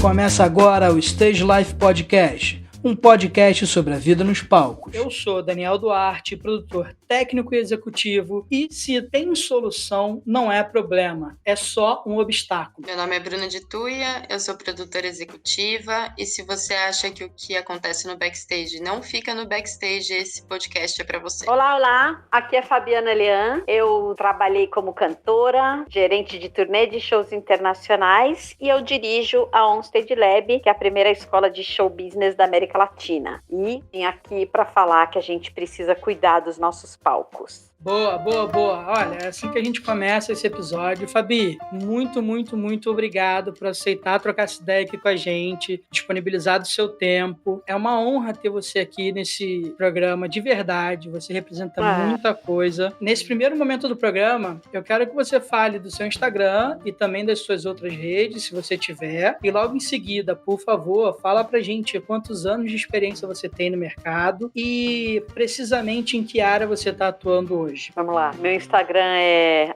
Começa agora o Stage Life Podcast, um podcast sobre a vida nos palcos. Eu sou Daniel Duarte, produtor técnico e executivo, e se tem solução, não é problema, é só um obstáculo. Meu nome é Bruna de Tuia, eu sou produtora executiva, e se você acha que o que acontece no backstage não fica no backstage, esse podcast é para você. Olá, aqui é Fabiana Leão, eu trabalhei como cantora, gerente de turnê de shows internacionais, e eu dirijo a OnStage Lab, que é a primeira escola de show business da América Latina. E vim aqui para falar que a gente precisa cuidar dos nossos palcos. Boa. Olha, é assim que a gente começa esse episódio. Fabi, muito obrigado por aceitar trocar essa ideia aqui com a gente, disponibilizado o seu tempo. É uma honra ter você aqui nesse programa, de verdade. Você representa muita coisa. Nesse primeiro momento do programa, eu quero que você fale do seu Instagram e também das suas outras redes, se você tiver. E logo em seguida, por favor, fala pra gente quantos anos de experiência você tem no mercado e precisamente em que área você está atuando hoje. Vamos lá, meu Instagram é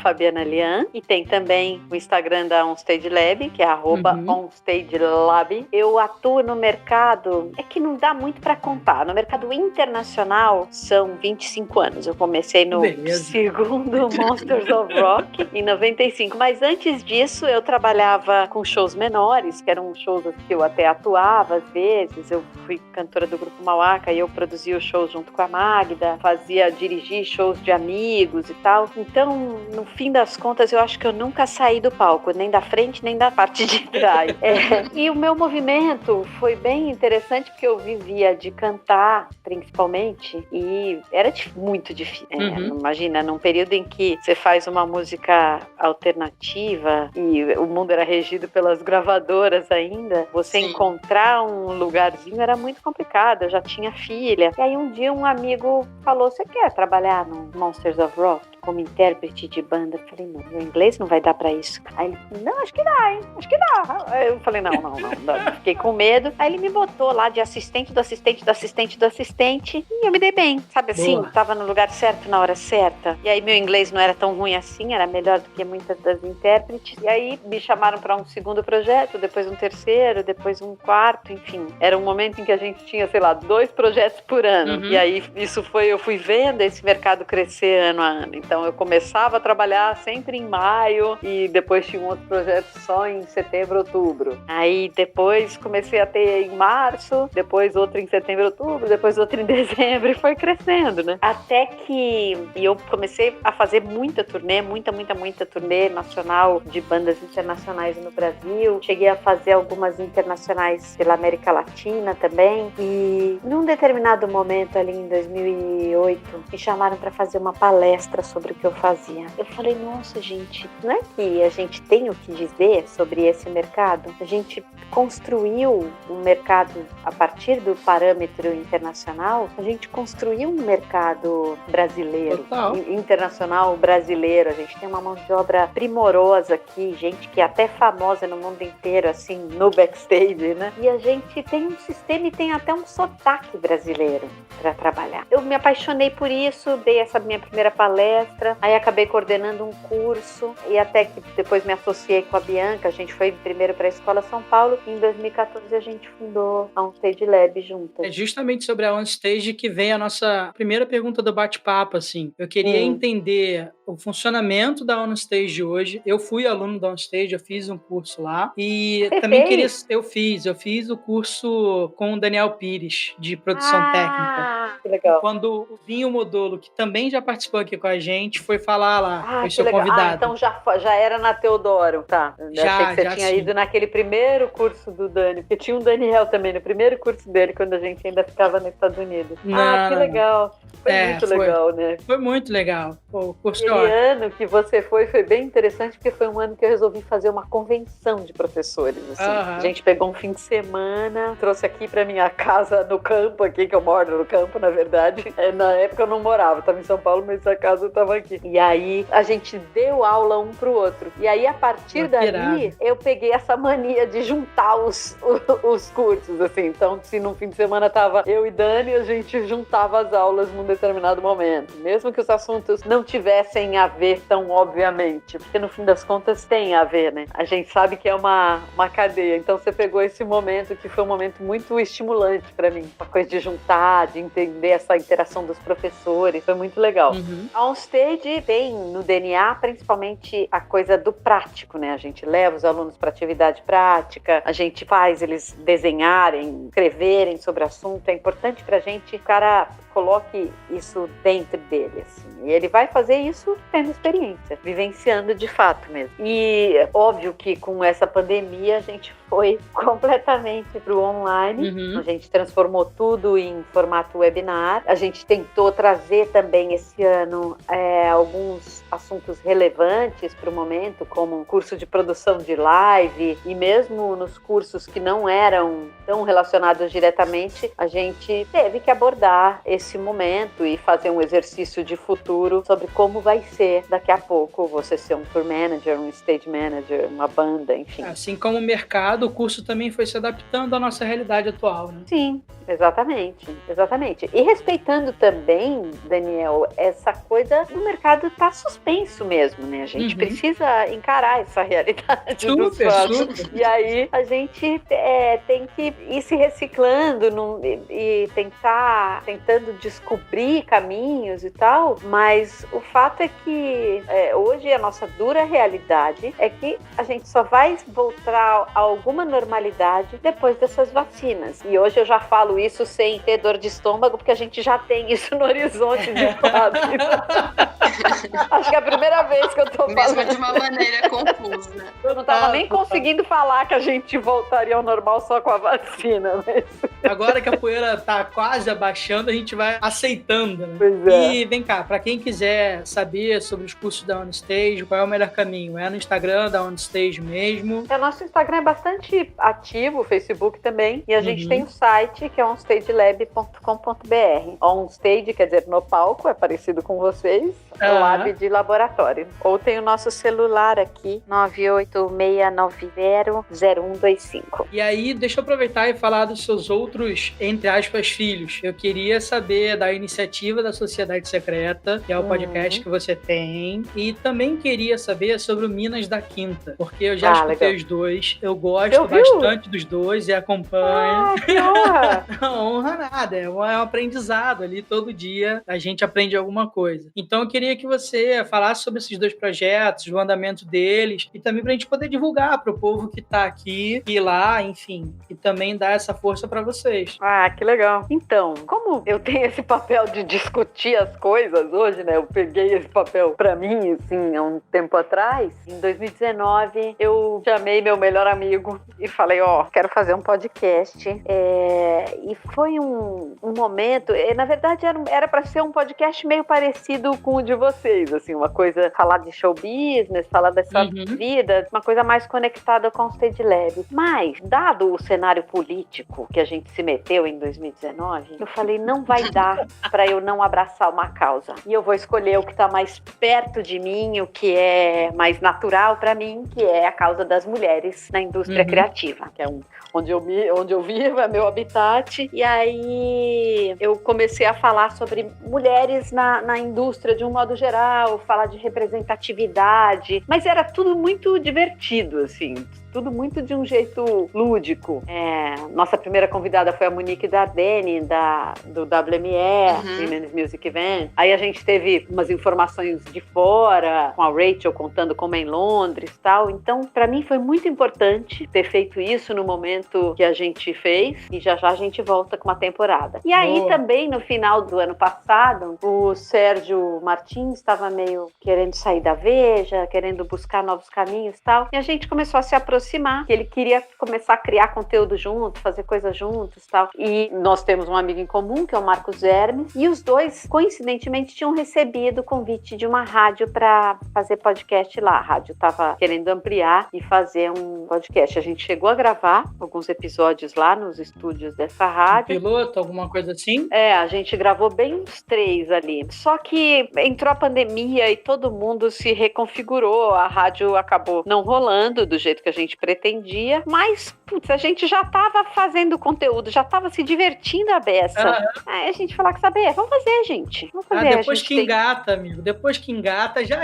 @FabianaLeão e tem também o Instagram da OnStage Lab, que é @OnStageLab. Eu atuo no mercado, é que não dá muito para contar, no mercado internacional são 25 anos. Eu comecei no segundo Monsters of Rock em 95, mas antes disso eu trabalhava com shows menores, que eram shows que eu até atuava às vezes. Eu fui cantora do Grupo Mauaca e eu produzia os shows junto com a Magda, dirigir shows de amigos e tal. Então, no fim das contas, eu acho que eu nunca saí do palco, nem da frente, nem da parte de trás. E o meu movimento foi bem interessante, porque eu vivia de cantar, principalmente, e era muito difícil. Imagina, num período em que você faz uma música alternativa e o mundo era regido pelas gravadoras ainda, você encontrar um lugarzinho era muito complicado. Eu já tinha filha. E aí um dia um amigo falou: "Você quer trabalhar no Monsters of Rock como intérprete de banda?" Eu falei: "Não, meu inglês não vai dar pra isso." Aí ele: "Não, acho que dá, hein? Acho que dá." Aí eu falei: não. Fiquei com medo. Aí ele me botou lá de assistente do assistente e eu me dei bem, sabe assim? Boa. Tava no lugar certo, na hora certa. E aí meu inglês não era tão ruim assim, era melhor do que muitas das intérpretes. E aí me chamaram pra um segundo projeto, depois um terceiro, depois um quarto, enfim. Era um momento em que a gente tinha, 2 projetos por ano. E aí eu fui vendo esse mercado crescer ano a ano. Então eu começava a trabalhar sempre em maio e depois tinha um outro projeto só em setembro, outubro. Aí depois comecei a ter em março, depois outro em setembro, outubro, depois outro em dezembro, e foi crescendo, né? Até que eu comecei a fazer muita turnê nacional de bandas internacionais no Brasil. Cheguei a fazer algumas internacionais pela América Latina também. E num determinado momento ali em 2008, me chamaram para fazer uma palestra sobre o que eu fazia. Eu falei: nossa, gente, não é que a gente tem o que dizer sobre esse mercado? A gente construiu um mercado a partir do parâmetro internacional, a gente construiu um mercado brasileiro, internacional brasileiro. A gente tem uma mão de obra primorosa aqui, gente que é até famosa no mundo inteiro, assim, no backstage, né? E a gente tem um sistema e tem até um sotaque brasileiro para trabalhar. Eu me apaixonei por isso, dei essa minha primeira palestra, aí acabei coordenando um curso e até que depois me associei com a Bianca. A gente foi primeiro para a Escola São Paulo e em 2014 a gente fundou a OnStage Lab juntas. É justamente sobre a OnStage que vem a nossa primeira pergunta do bate-papo, assim. Eu queria entender o funcionamento da OnStage hoje. Eu fui aluno da OnStage, eu fiz um curso lá e também eu fiz o curso com o Daniel Pires, de produção técnica. Que legal. Quando o Vinho Modolo, que também já participou aqui com a gente, foi falar lá, foi seu legal. convidado. Então já era na Teodoro, tá? Achei que você tinha ido naquele primeiro curso do Dani, porque tinha um Daniel também no primeiro curso dele, quando a gente ainda ficava nos Estados Unidos. Que legal. Foi muito legal, né? Foi muito legal. O curso Aquele ano que você foi bem interessante, porque foi um ano que eu resolvi fazer uma convenção de professores. Assim. A gente pegou um fim de semana, trouxe aqui pra minha casa no campo aqui, que eu moro no campo, na verdade. Na época eu não morava, estava em São Paulo, mas a casa eu estava aqui. E aí a gente deu aula um pro outro. E aí a partir dali eu peguei essa mania de juntar os cursos, assim. Então, se num fim de semana tava eu e Dani, a gente juntava as aulas num determinado momento. Mesmo que os assuntos não tivessem tem a ver tão obviamente, porque no fim das contas tem a ver, né? A gente sabe que é uma cadeia, então você pegou esse momento que foi um momento muito estimulante para mim, uma coisa de juntar, de entender essa interação dos professores, foi muito legal. A OnStage tem no DNA principalmente a coisa do prático, né? A gente leva os alunos para atividade prática, a gente faz eles desenharem, escreverem sobre o assunto, é importante pra gente que o cara coloque isso dentro dele, assim. E ele vai fazer isso tendo experiência, vivenciando de fato mesmo. E óbvio que com essa pandemia a gente foi completamente pro online. A gente transformou tudo em formato webinar. A gente tentou trazer também esse ano alguns assuntos relevantes para o momento, como um curso de produção de live, e mesmo nos cursos que não eram tão relacionados diretamente, a gente teve que abordar esse momento e fazer um exercício de futuro sobre como vai ser daqui a pouco você ser um tour manager, um stage manager, uma banda, enfim. Assim como o mercado, o curso também foi se adaptando à nossa realidade atual, né? Sim, exatamente. E respeitando também, Daniel, essa coisa do mercado tá suspenso mesmo, né? A gente precisa encarar essa realidade dos fatos. E aí a gente tem que ir se reciclando e tentando descobrir caminhos e tal, mas o fato é que hoje a nossa dura realidade é que a gente só vai voltar a alguma normalidade depois dessas vacinas. E hoje eu já falo isso sem ter dor de estômago, porque a gente já tem isso no horizonte de fato. Acho que é a primeira vez que eu tô falando. Mesmo de uma maneira confusa. Eu não tava nem conseguindo falar que a gente voltaria ao normal só com a vacina. Mas... Agora que a poeira tá quase abaixando, a gente vai aceitando, né? Pois é. E vem cá, pra quem quiser saber sobre os cursos da OnStage, qual é o melhor caminho? É no Instagram da OnStage mesmo? O nosso Instagram é bastante ativo, o Facebook também, e a gente tem o site que é onstagelab.com.br. OnStage quer dizer no palco, é parecido com vocês, lab de laboratório. Ou tem o nosso celular aqui, 986900125. E aí, deixa eu aproveitar e falar dos seus outros, entre aspas, filhos. Eu queria saber da iniciativa da Sociedade Secreta, que é o podcast que você tem, e também queria saber sobre o Minas da Quinta, porque eu já escutei os dois, eu gosto bastante dos dois e acompanho. Que honra! Não honra nada, é um aprendizado ali, todo dia a gente aprende alguma coisa. Então eu queria que você falasse sobre esses dois projetos, o andamento deles, e também pra gente poder divulgar pro povo que tá aqui, ir lá, enfim, e também dar essa força pra vocês. Ah, que legal. Então, como eu tenho esse papel de discutir as coisas hoje, né? Eu peguei esse papel pra mim, assim, há um tempo atrás. Em 2019, eu chamei meu melhor amigo e falei, quero fazer um podcast. E foi um momento, na verdade era pra ser um podcast meio parecido com o de vocês, assim, uma coisa, falar de show business, falar dessa vida, uma coisa mais conectada com o Stage Lab. Mas, dado o cenário político que a gente se meteu em 2019, eu falei, não vai dar pra eu não abraçar uma causa. E eu vou escolher o que tá mais perto de mim, o que é mais natural pra mim, que é a causa das mulheres na indústria criativa, que é onde eu vivo, é meu habitat. E aí eu comecei a falar sobre mulheres na indústria de um modo geral, falar de representatividade, mas era tudo muito divertido, assim, tudo muito de um jeito lúdico. Nossa primeira convidada foi a Monique Dardenne, do WME, Women's Music Event. Aí a gente teve umas informações de fora, com a Rachel contando como é em Londres e tal. Então, pra mim foi muito importante ter feito isso no momento que a gente fez, e já a gente volta com uma temporada. E aí também, no final do ano passado, o Sérgio Martins estava meio querendo sair da Veja, querendo buscar novos caminhos e tal, e a gente começou a se aproximar, que ele queria começar a criar conteúdo junto, fazer coisas juntos e tal. E nós temos um amigo em comum, que é o Marcos Hermes, e os dois, coincidentemente, tinham recebido o convite de uma rádio para fazer podcast lá. A rádio estava querendo ampliar e fazer um podcast. A gente chegou a gravar alguns episódios lá nos estúdios dessa rádio. Piloto, alguma coisa assim? A gente gravou bem uns 3 ali. Só que entrou a pandemia e todo mundo se reconfigurou, a rádio acabou não rolando do jeito que a gente gente pretendia, mas, putz, a gente já estava fazendo conteúdo, já estava se divertindo a beça. Aí a gente falou que saber, vamos fazer, gente. Vamos fazer. Depois que engata, amigo. Depois que engata, já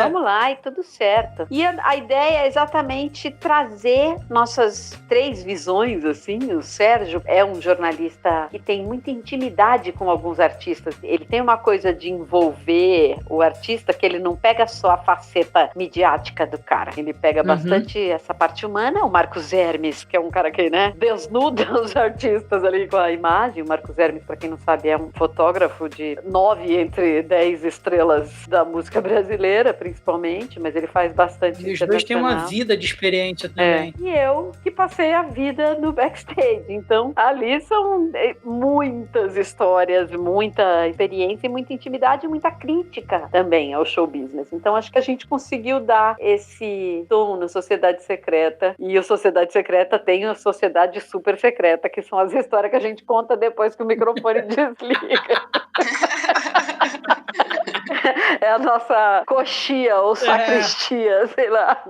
vamos lá, e tudo certo. E a ideia é exatamente trazer nossas 3 visões, assim. O Sérgio é um jornalista que tem muita intimidade com alguns artistas. Ele tem uma coisa de envolver o artista, que ele não pega só a faceta midiática do cara. Ele pega bastante essa parte humana. O Marcos Hermes, que é um cara que, né, desnuda os artistas ali com a imagem. O Marcos Hermes, pra quem não sabe, é um fotógrafo de 9 entre 10 estrelas da música brasileira, principalmente, mas ele faz bastante. E os dois têm uma vida de experiência também. E eu que passei a vida no backstage. Então, ali são muitas histórias, muita experiência, muita intimidade e muita crítica também ao show business. Então, acho que a gente conseguiu dar esse tom na Sociedade Secreta. E a Sociedade Secreta tem a Sociedade Super Secreta, que são as histórias que a gente conta depois que o microfone desliga. É a nossa coxia ou sacristia, sei lá.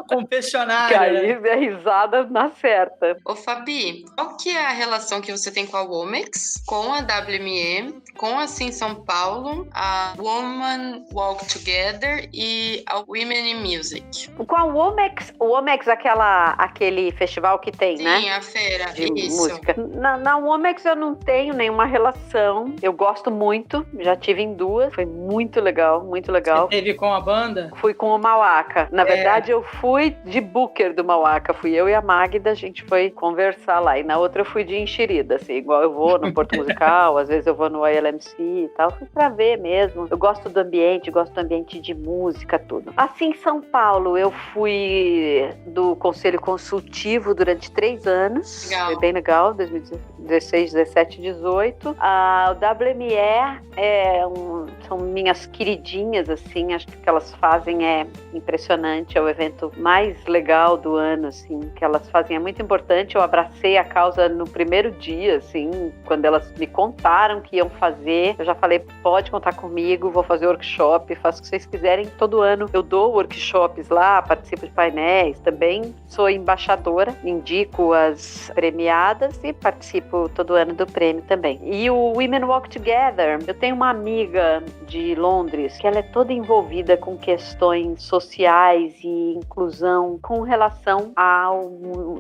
Confessionário. Que aí é risada na certa. Ô, Fabi, qual que é a relação que você tem com a Womex, com a WME, com a Sim São Paulo, a Women Walk Together e a Women in Music? Com a Womex, aquele festival que tem, Sim, né? Sim, a feira, de isso. Música. Na Womex eu não tenho nenhuma relação. Eu gosto muito, já tive em 2, foi muito legal, muito legal. Você teve com a banda? Fui com o Mauaca. Na verdade, eu fui de booker do Mauaca. Fui eu e a Magda, a gente foi conversar lá. E na outra eu fui de enxerida, assim, igual eu vou no Porto Musical, às vezes eu vou no ILMC e tal. Fui pra ver mesmo. Eu gosto do ambiente de música, tudo. Assim, em São Paulo, eu fui do Conselho Consultivo durante 3 anos. Legal. Foi bem legal, 2016, 17, 18. A WME são minhas queridinhas, assim, acho que o que elas fazem é impressionante, é o evento mais legal do ano, assim, que elas fazem é muito importante. Eu abracei a causa no primeiro dia, assim, quando elas me contaram que iam fazer, eu já falei, pode contar comigo, vou fazer workshop, faço o que vocês quiserem. Todo ano eu dou workshops lá, participo de painéis, também sou embaixadora, indico as premiadas e participo todo ano do prêmio também. E o Women Walk Together, eu tenho uma amiga de Londres que ela é toda envolvida com questões sociais e inclusão com relação ao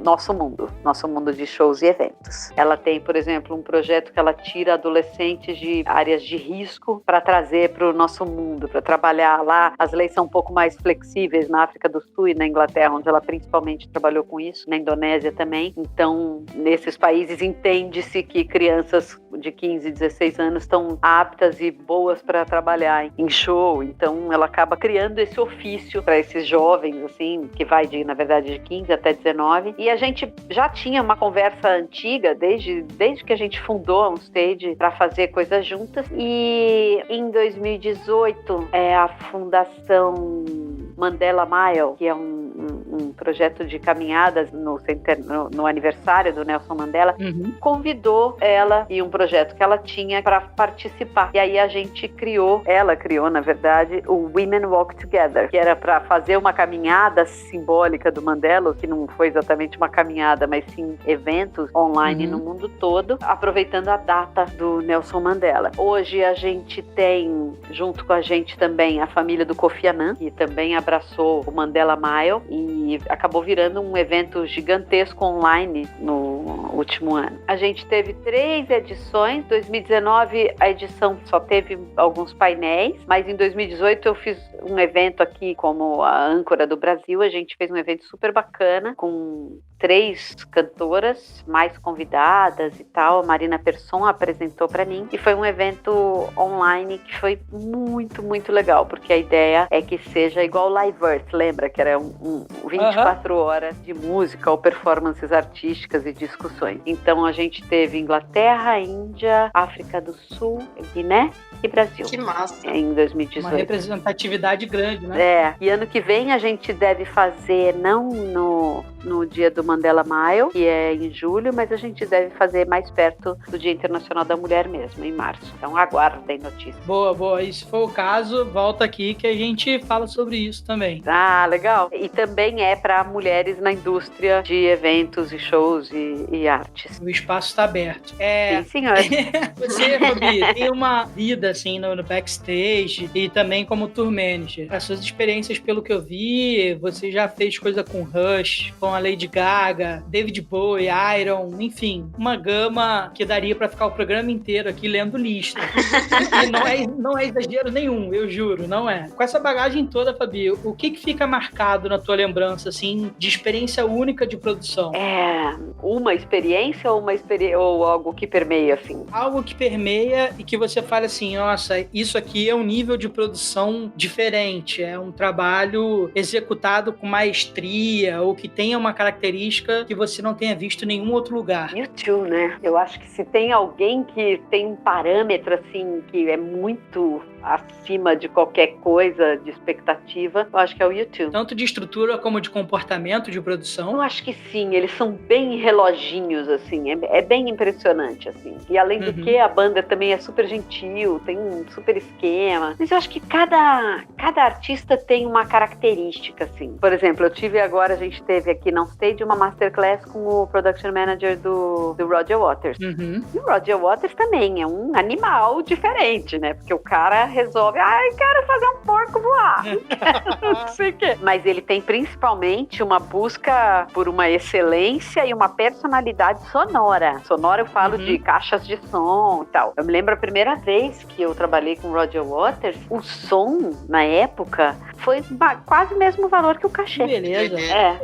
nosso mundo de shows e eventos. Ela tem, por exemplo, um projeto que ela tira adolescentes de áreas de risco para trazer para o nosso mundo, para trabalhar lá. As leis são um pouco mais flexíveis na África do Sul e na Inglaterra, onde ela principalmente trabalhou com isso, na Indonésia também. Então, nesses países entende-se que crianças de 15, 16 anos estão aptas e boas para trabalhar em show. Então, ela acaba criando esse ofício para esses jovens, assim, que vai na verdade, de 15 até 19. E a gente já tinha uma conversa antiga, desde que a gente fundou a OnStage, para fazer coisas juntas. E em 2018, a Fundação Mandela Mile, que é um projeto de caminhadas no aniversário do Nelson Mandela, convidou ela e um projeto que ela tinha para participar. E aí ela criou, na verdade, o Women Walk Together, que era para fazer uma caminhada simbólica do Mandela, que não foi exatamente uma caminhada, mas sim eventos online no mundo todo, aproveitando a data do Nelson Mandela. Hoje a gente tem, junto com a gente também, a família do Kofi Annan, que também abraçou o Mandela Mile e acabou virando um evento gigantesco online no último ano. A gente teve 3 edições. 2019 a edição só teve alguns painéis, mas em 2018 eu fiz um evento aqui como a âncora do Brasil. A gente fez um evento super bacana com 3 cantoras, mais convidadas e tal. A Marina Persson apresentou para mim e foi um evento online que foi muito, muito legal, porque a ideia é que seja igual Live Earth, lembra? Que era 24 horas de música ou performances artísticas e discussões. Então a gente teve Inglaterra, Índia, África do Sul, Guiné e Brasil. Que massa. Em 2018. Uma representatividade grande, né? E ano que vem a gente deve fazer, não no dia do Mandela Mile, que é em julho, mas a gente deve fazer mais perto do Dia Internacional da Mulher mesmo, em março. Então aguardem notícias. Boa. E se for o caso, volta aqui que a gente fala sobre isso também. Ah, legal. E também é para mulheres na indústria de eventos e shows e artes. O espaço está aberto. Sim, senhor. Você, Fabi, tem uma vida assim no backstage e também como tour manager. As suas experiências, pelo que eu vi, você já fez coisa com Rush, com a Lady Gaga, David Bowie, Iron, enfim, uma gama que daria para ficar o programa inteiro aqui lendo lista. E não é exagero nenhum, eu juro, não é. Com essa bagagem toda, Fabi, o que fica marcado na tua lembrança, assim, de experiência única de produção? Uma experiência ou algo que permeia, assim? Algo que permeia e que você fala assim, nossa, isso aqui é um nível de produção diferente, é um trabalho executado com maestria ou que tenha uma característica que você não tenha visto em nenhum outro lugar. U2, né? Eu acho que se tem alguém que tem um parâmetro, assim, que é muito acima de qualquer coisa de expectativa, eu acho que é o U2. Tanto de estrutura como de comportamento de produção? Eu acho que sim, eles são bem reloginhos, assim, é bem impressionante, assim. E além do que, a banda também é super gentil, tem um super esquema. Mas eu acho que cada artista tem uma característica, assim. Por exemplo, a gente teve aqui na Stage uma masterclass com o production manager do Roger Waters. E o Roger Waters também é um animal diferente, né? Porque o cara resolve, quero fazer um porco voar. Não sei o quê. Mas ele tem principalmente uma busca por uma excelência e uma personalidade sonora. Sonora eu falo de caixas de som e tal. Eu me lembro a primeira vez que eu trabalhei com o Roger Waters, o som, na época, foi quase o mesmo valor que o cachê. Beleza.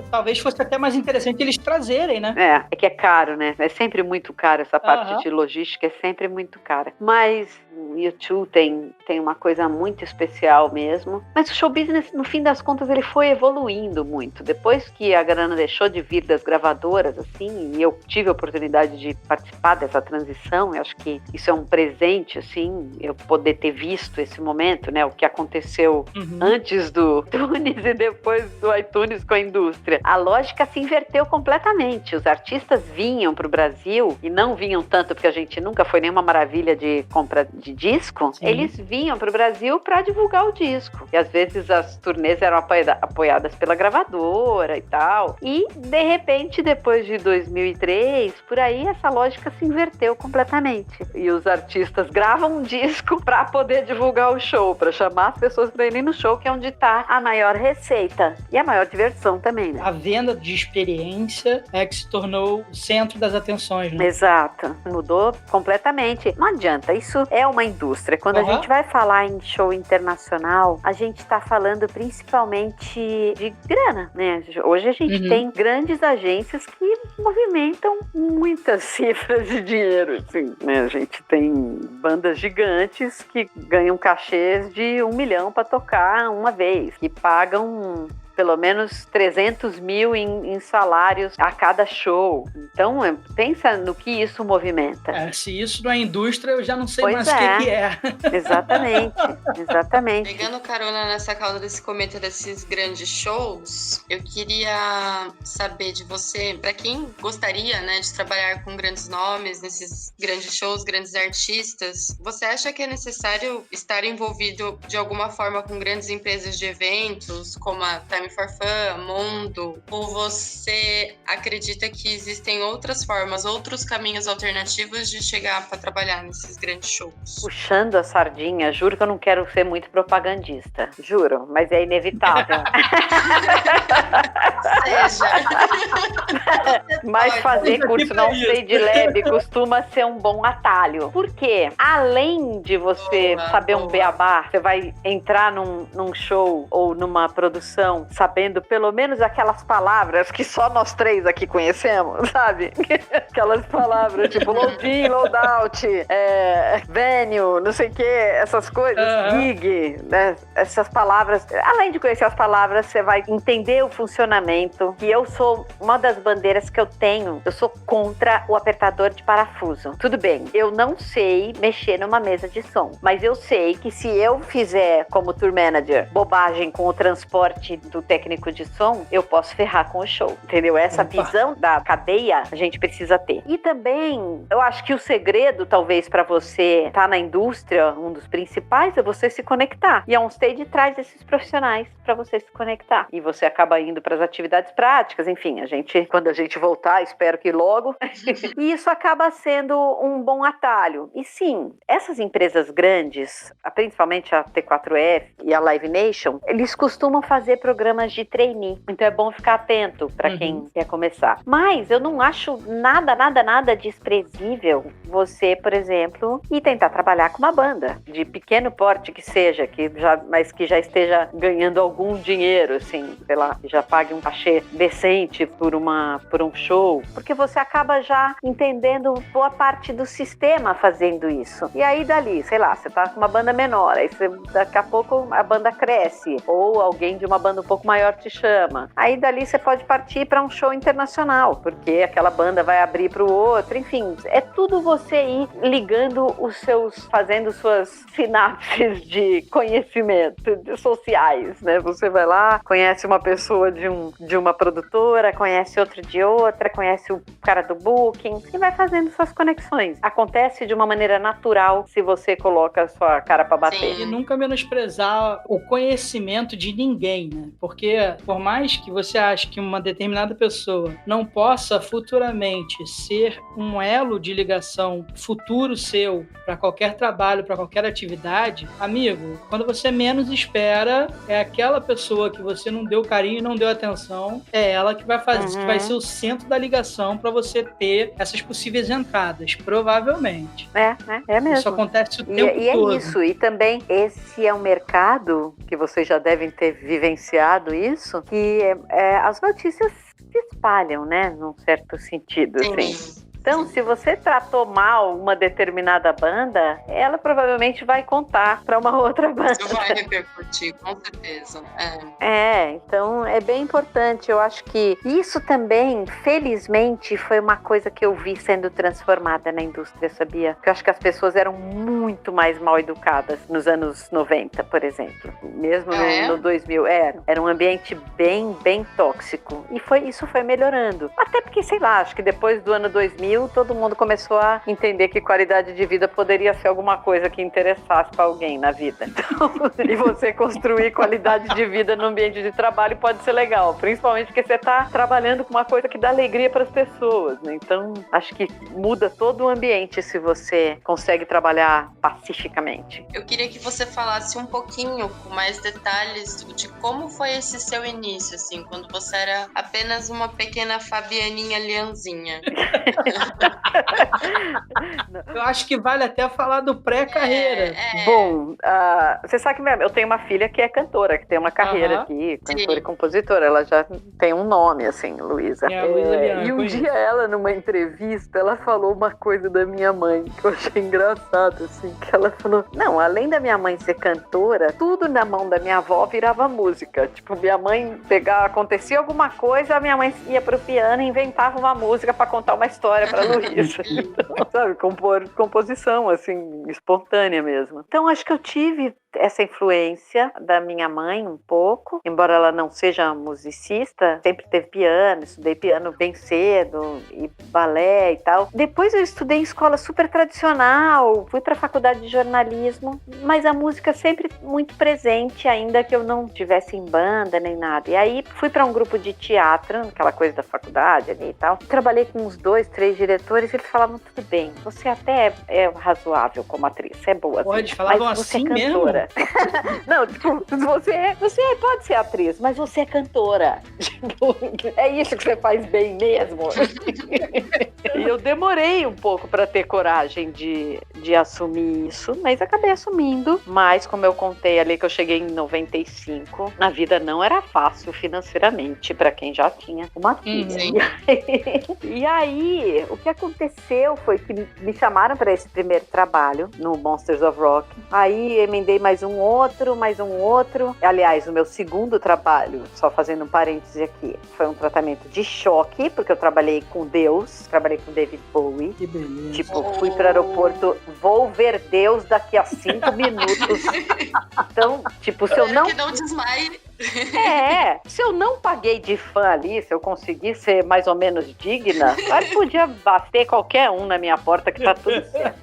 Talvez fosse até mais interessante eles trazerem, né? É que é caro, né? É sempre muito caro, essa parte de logística é sempre muito cara. Mas o U2 tem uma coisa muito especial mesmo. Mas o show business, no fim das contas, ele foi evoluindo muito. Depois que a grana deixou de vir das gravadoras, assim, e eu tive a oportunidade de participar dessa transição, eu acho que isso é um presente, assim, eu poder ter visto esse momento, né? O que aconteceu antes do iTunes e depois do iTunes com a indústria. A lógica se inverteu completamente. Os artistas vinham para o Brasil, e não vinham tanto porque a gente nunca foi nenhuma maravilha de compra de disco. Sim. Eles vinham para o Brasil para divulgar o disco. E às vezes as turnês eram apoiadas pela gravadora e tal. E, de repente, depois de 2003, por aí, essa lógica se inverteu completamente. E os artistas gravam um disco para poder divulgar o show, para chamar as pessoas para irem no show, que é onde está a maior receita e a maior diversão também, né? A venda de experiência é que se tornou o centro das atenções, né? Exato. Mudou completamente. Não adianta, isso é uma indústria. Quando a gente vai falar em show internacional, a gente está falando principalmente de grana, né? Hoje a gente tem grandes agências que movimentam muitas cifras de dinheiro, assim, né? A gente tem bandas gigantes que ganham cachês de 1 milhão para tocar uma vez, que pagam pelo menos 300 mil em salários a cada show. Então, pensa no que isso movimenta. Se isso não é indústria, eu já não sei mais o que é. Exatamente. Pegando carona nessa causa desse cometa desses grandes shows, eu queria saber de você, para quem gostaria, né, de trabalhar com grandes nomes nesses grandes shows, grandes artistas, você acha que é necessário estar envolvido de alguma forma com grandes empresas de eventos, como a Time for Fun, Mondo, ou você acredita que existem outras formas, outros caminhos alternativos de chegar para trabalhar nesses grandes shows? Puxando a sardinha, juro que eu não quero ser muito propagandista, juro, mas é inevitável. Seja. Mas fazer curso não sei de lab costuma ser um bom atalho. Por quê? Além de você saber um beabá, você vai entrar num show ou numa produção sabendo pelo menos aquelas palavras que só nós três aqui conhecemos, sabe? Aquelas palavras tipo load in, load out, venue, não sei o que, essas coisas, gig, né? Essas palavras. Além de conhecer as palavras, você vai entender o funcionamento. E eu sou uma das bandeiras que eu tenho, eu sou contra o apertador de parafuso. Tudo bem, eu não sei mexer numa mesa de som, mas eu sei que se eu fizer como tour manager bobagem com o transporte do técnico de som, eu posso ferrar com o show, entendeu? Essa visão da cadeia a gente precisa ter. E também, eu acho que o segredo, talvez, para você estar na indústria, um dos principais, é você se conectar. E a OnStage traz esses profissionais para você se conectar. E você acaba indo para as atividades práticas, enfim, quando a gente voltar, espero que logo, e isso acaba sendo um bom atalho. E sim, essas empresas grandes, principalmente a T4F e a Live Nation, eles costumam fazer programas de trainee. Então é bom ficar atento para quem quer começar. Mas eu não acho nada desprezível você, por exemplo, ir tentar trabalhar com uma banda de pequeno porte que seja, mas que já esteja ganhando algum dinheiro, assim, sei lá, que já pague um cachê decente por um show, porque você acaba já entendendo boa parte do sistema fazendo isso. E aí dali, sei lá, você tá com uma banda menor, aí daqui a pouco a banda cresce, ou alguém de uma banda um pouco maior te chama. Aí dali você pode partir para um show internacional, porque aquela banda vai abrir para o outro, enfim, é tudo você ir ligando fazendo suas sinapses de conhecimento sociais, né? Você vai lá, conhece uma pessoa de uma produtora, conhece outro de outra, conhece o cara do booking e vai fazendo suas conexões. Acontece de uma maneira natural se você coloca a sua cara para bater. Sim. E nunca menosprezar o conhecimento de ninguém, né? Porque por mais que você ache que uma determinada pessoa não possa futuramente ser um elo de ligação futuro seu para qualquer trabalho, para qualquer atividade, amigo, quando você menos espera, é aquela pessoa que você não deu carinho, não deu atenção, é ela que vai fazer, que vai ser o centro da ligação para você ter essas possíveis entradas, provavelmente. É mesmo. Isso acontece o tempo todo. É isso, e também esse é um mercado que vocês já devem ter vivenciado isso, que as notícias se espalham, né, num certo sentido, assim. Então, se você tratou mal uma determinada banda, ela provavelmente vai contar para uma outra banda. Isso vai repercutir, com certeza. Então é bem importante. Eu acho que isso também, felizmente, foi uma coisa que eu vi sendo transformada na indústria, sabia? Porque eu acho que as pessoas eram muito mais mal educadas nos anos 90, por exemplo. Mesmo no 2000. Era um ambiente bem tóxico. E isso foi melhorando. Até porque, sei lá, acho que depois do ano 2000, todo mundo começou a entender que qualidade de vida poderia ser alguma coisa que interessasse para alguém na vida. Então, e você construir qualidade de vida no ambiente de trabalho pode ser legal, principalmente porque você está trabalhando com uma coisa que dá alegria para as pessoas, né? Então, acho que muda todo o ambiente se você consegue trabalhar pacificamente. Eu queria que você falasse um pouquinho, com mais detalhes, de como foi esse seu início, assim, quando você era apenas uma pequena Fabianinha Leãozinha. Eu acho que vale até falar do pré-carreira. Bom, você sabe que eu tenho uma filha que é cantora, que tem uma carreira aqui, cantora e compositora. Ela já tem um nome, assim, Luísa. E um dia ela, numa entrevista, ela falou uma coisa da minha mãe, que eu achei engraçado, assim, que ela falou, não, além da minha mãe ser cantora, tudo na mão da minha avó virava música. Tipo, minha mãe acontecia alguma coisa, a minha mãe ia pro piano e inventava uma música pra contar uma história pra Luísa. Então, sabe, composição, assim, espontânea mesmo. Então, acho que eu tive essa influência da minha mãe um pouco, embora ela não seja musicista, sempre teve piano, estudei piano bem cedo, e balé e tal. Depois eu estudei em escola super tradicional, fui pra faculdade de jornalismo, mas a música sempre muito presente, ainda que eu não estivesse em banda nem nada. E aí fui pra um grupo de teatro, aquela coisa da faculdade ali e tal. Trabalhei com uns 2, 3 diretores e eles falavam, tudo bem, você até é razoável como atriz, você é boa. Pode, falavam mas você assim é cantora. mesmo? cantora. Não, tipo, você pode ser atriz, mas você é cantora. Tipo, é isso que você faz bem mesmo. E eu demorei um pouco para ter coragem de assumir isso, mas acabei assumindo. Mas, como eu contei ali que eu cheguei em 95, a vida não era fácil financeiramente para quem já tinha uma filha. E aí, o que aconteceu foi que me chamaram para esse primeiro trabalho no Monsters of Rock. Aí emendei mais um outro. Aliás, o meu segundo trabalho, só fazendo um parêntese aqui, foi um tratamento de choque, porque eu trabalhei com Deus, trabalhei com David Bowie. Que beleza. Tipo, fui pro aeroporto, vou ver Deus daqui a 5 minutos. Então, tipo, se eu não... Que não desmaie. Se eu não paguei de fã ali, se eu conseguir ser mais ou menos digna, aí podia bater qualquer um na minha porta que tá tudo certo.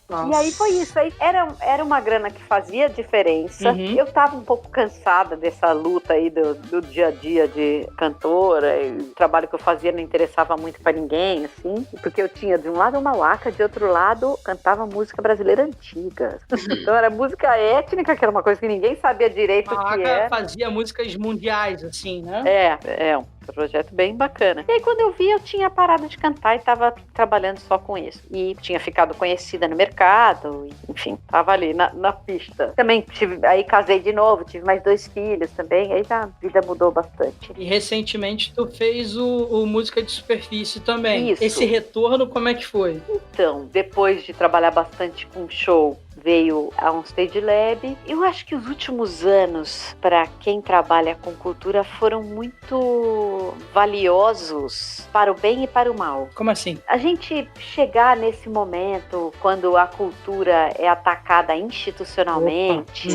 Nossa. E aí foi isso. Aí era uma grana que fazia diferença. Eu tava um pouco cansada dessa luta aí do dia a dia de cantora. E o trabalho que eu fazia não interessava muito pra ninguém, assim. Porque eu tinha de um lado uma laca, de outro lado cantava música brasileira antiga. Então era música étnica, que era uma coisa que ninguém sabia direito o que era. Fazia músicas mundiais, assim, né? É um projeto bem bacana. E aí quando eu vi, eu tinha parado de cantar e tava trabalhando só com isso. E tinha ficado conhecida no mercado, enfim, tava ali na pista. Também aí casei de novo, tive mais 2 filhos também, aí a vida mudou bastante. E recentemente tu fez o Música de Superfície também. Isso. Esse retorno, como é que foi? Então, depois de trabalhar bastante com show, veio a Onstage Lab. Eu acho que os últimos anos, para quem trabalha com cultura, foram muito valiosos para o bem e para o mal. Como assim? A gente chegar nesse momento, quando a cultura é atacada institucionalmente,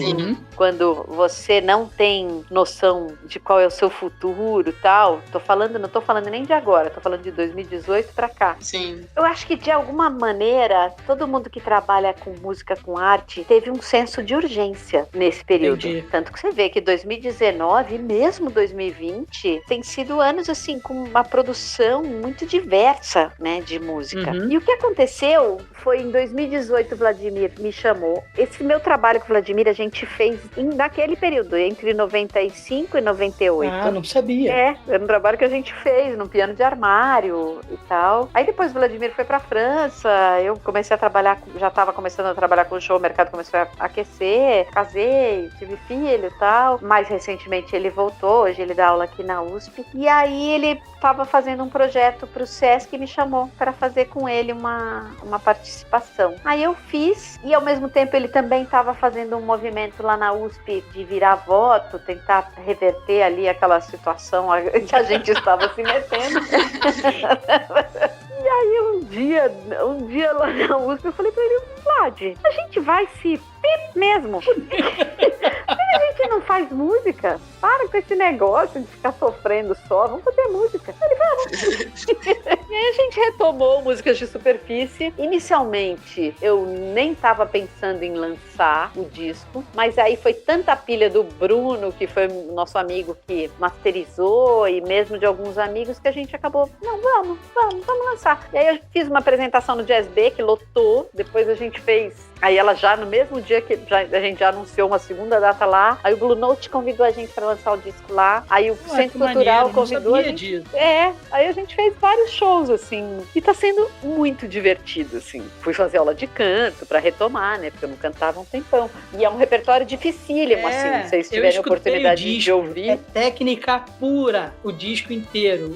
quando você não tem noção de qual é o seu futuro e tal, não tô falando nem de agora, tô falando de 2018 para cá. Sim. Eu acho que de alguma maneira, todo mundo que trabalha com música, com arte, teve um senso de urgência nesse período. Entendi. Tanto que você vê que 2019 e mesmo 2020 tem sido anos assim com uma produção muito diversa, né, de música. E o que aconteceu foi em 2018 o Vladimir me chamou. Esse meu trabalho com o Vladimir a gente fez naquele período, entre 95 e 98. Ah, não sabia. Era um trabalho que a gente fez no piano de armário e tal. Aí depois o Vladimir foi pra França, eu comecei a trabalhar, já estava começando a trabalhar com o show, o mercado começou a aquecer, casei, tive filho e tal. Mais recentemente ele voltou, hoje ele dá aula aqui na USP. E aí ele estava fazendo um projeto pro Sesc e me chamou para fazer com ele uma participação. Aí eu fiz, e ao mesmo tempo ele também estava fazendo um movimento lá na USP de virar voto, tentar reverter ali aquela situação que a gente estava se metendo. E aí um dia lá na USP eu falei pra ele, Vlad, a gente vai se mesmo. A gente não faz música? Para com esse negócio de ficar sofrendo só, vamos fazer música. Ele, vamos. E aí a gente retomou Músicas de Superfície. Inicialmente eu nem estava pensando em lançar o disco, mas aí foi tanta pilha do Bruno, que foi o nosso amigo que masterizou, e mesmo de alguns amigos, que a gente acabou, não, vamos lançar. E aí eu fiz uma apresentação no Jazz B, que lotou, depois a gente fez. Aí ela já, no mesmo dia que a gente já anunciou uma segunda data lá, aí o Blue Note convidou a gente para lançar o disco lá, aí o Centro Cultural convidou a gente. Disso. Aí a gente fez vários shows, assim, e tá sendo muito divertido, assim. Fui fazer aula de canto para retomar, né, porque eu não cantava há um tempão. E é um repertório dificílimo, assim, se vocês tiverem a oportunidade de ouvir. É técnica pura, o disco inteiro.